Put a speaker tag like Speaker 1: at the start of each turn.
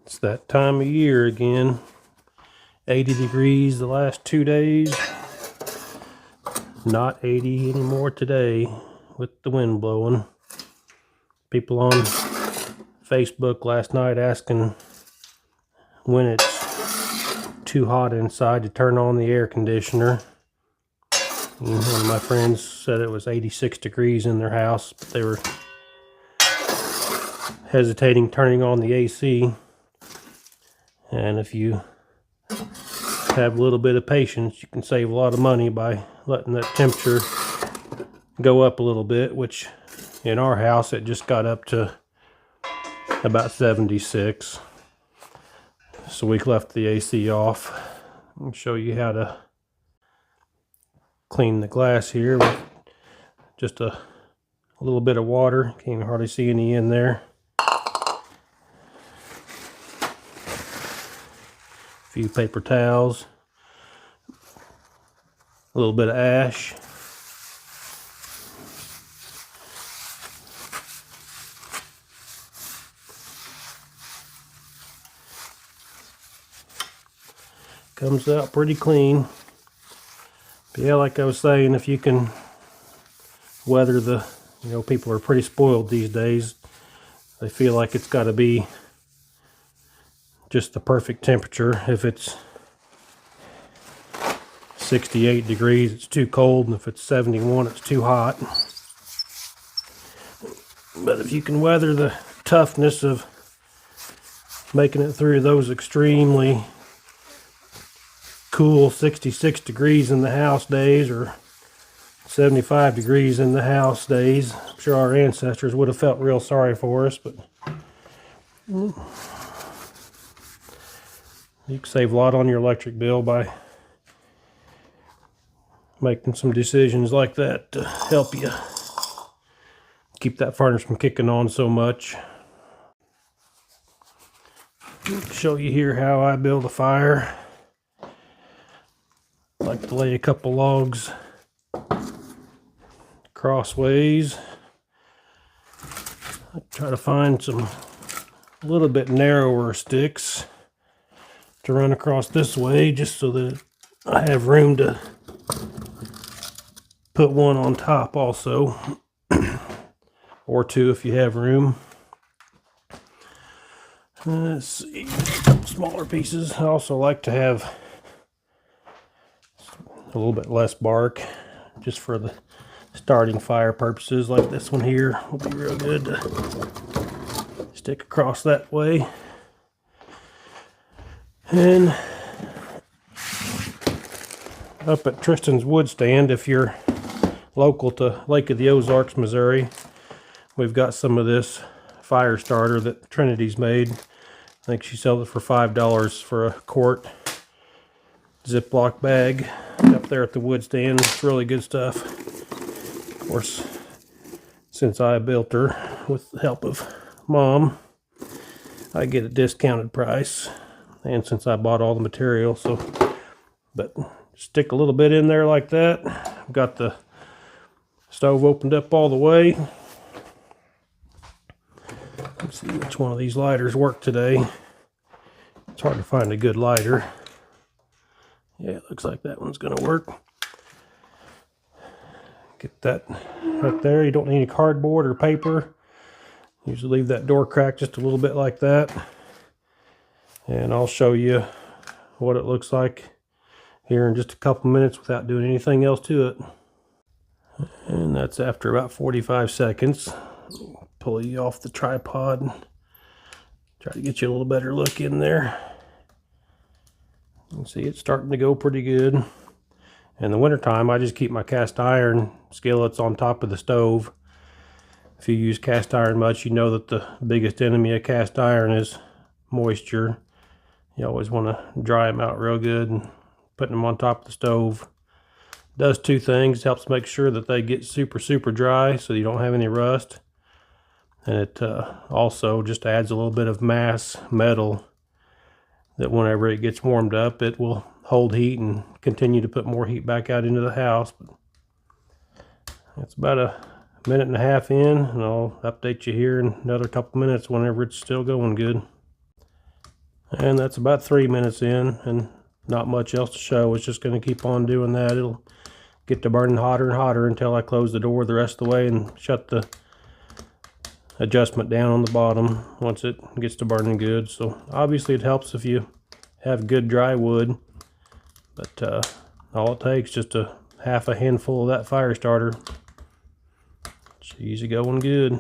Speaker 1: It's that time of year again. 80 degrees the last 2 days. Not 80 anymore today with the wind blowing. People on Facebook last night asking when it's too hot inside to turn on the air conditioner. And one of my friends said it was 86 degrees in their house, but they were hesitating turning on the AC. And if you have a little bit of patience, you can save a lot of money by letting that temperature go up a little bit, which in our house it just got up to about 76. So we left the AC off. I'll show you how to clean the glass here with just a little bit of water. Can't hardly see any in there. A few paper towels, a little bit of ash, comes out pretty clean. But yeah, like I was saying, if you can weather the, people are pretty spoiled these days. They feel like it's got to be just the perfect temperature. If it's 68 degrees, it's too cold, and if it's 71, it's too hot. But if you can weather the toughness of making it through those extremely cool 66 degrees in the house days or 75 degrees in the house days, I'm sure our ancestors would have felt real sorry for us, but you can save a lot on your electric bill by making some decisions like that to help you keep that furnace from kicking on so much. I'll show you here how I build a fire. I like to lay a couple logs crossways. I try to find some a little bit narrower sticks to run across this way, just so that I have room to put one on top also, or two if you have room. Let's see, a couple smaller pieces. I also like to have a little bit less bark, just for the starting fire purposes. Like this one here will be real good to stick across that way. And up at Tristan's Wood Stand, if you're local to Lake of the Ozarks, Missouri, we've got some of this fire starter that Trinity's made. I think she sells it for $5 for a quart Ziploc bag up there at the wood stand. It's really good stuff. Of course, since I built her with the help of Mom, I get a discounted price, and since I bought all the material, so but stick a little bit in there like that. I've got the stove opened up all the way. Let's see which one of these lighters work today. It's hard to find a good lighter. Yeah, it looks like that one's gonna work. Get that right there. You don't need any cardboard or paper. Usually leave that door crack just a little bit like that. And I'll show you what it looks like here in just a couple minutes without doing anything else to it. And that's after about 45 seconds. Pull you off the tripod and try to get you a little better look in there. You can see it's starting to go pretty good. In the wintertime, I just keep my cast iron skillets on top of the stove. If you use cast iron much, you know that the biggest enemy of cast iron is moisture. You always want to dry them out real good, and putting them on top of the stove does two things. It helps make sure that they get super dry so you don't have any rust. And it also just adds a little bit of mass metal that whenever it gets warmed up, it will hold heat and continue to put more heat back out into the house. But it's about a minute and a half in, and I'll update you here in another couple minutes whenever it's still going good. And that's about 3 minutes in, and not much else to show. It's just going to keep on doing that. It'll get to burning hotter and hotter until I close the door the rest of the way and shut the adjustment down on the bottom once it gets to burning good. So obviously it helps if you have good dry wood, but all it takes is just a half a handful of that fire starter. She's going good.